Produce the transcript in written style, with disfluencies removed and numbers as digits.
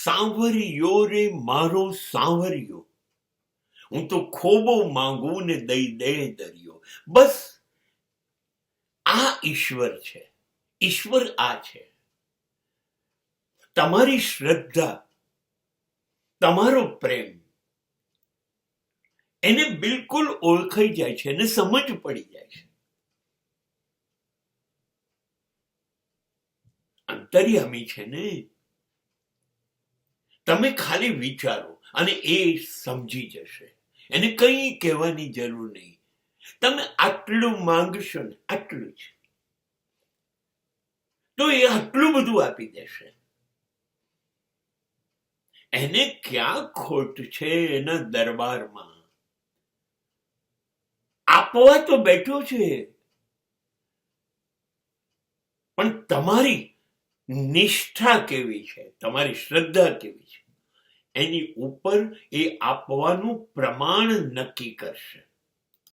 સાંભર્યો રે મારો સાંભર્યો, હું તો ખોબો માંગુ ને દઈ દે દરિયો. બસ આ ઈશ્વર છે, ઈશ્વર આ છે. તમારી શ્રદ્ધા, તમારો પ્રેમ એને બિલકુલ ઓળખાઈ જાય છે, એને સમજ પડી જાય છે. અંતર્યામી છે ને. તમે ખાલી વિચારો અને એ સમજી જશે. એને કંઈ કહેવાની જરૂર નહીં. તમે આટલું માંગશો ને, આટલું જ, તો એ આટલું બધું આપી દેશે. એને ક્યાં ખોટ છે એના દરબારમાં? આપવા તો બેઠો છે, પણ તમારી નિષ્ઠા કેવી છે, તમારી શ્રદ્ધા કેવી છે, એની ઉપર એ આપવાનું પ્રમાણ નક્કી કરશે.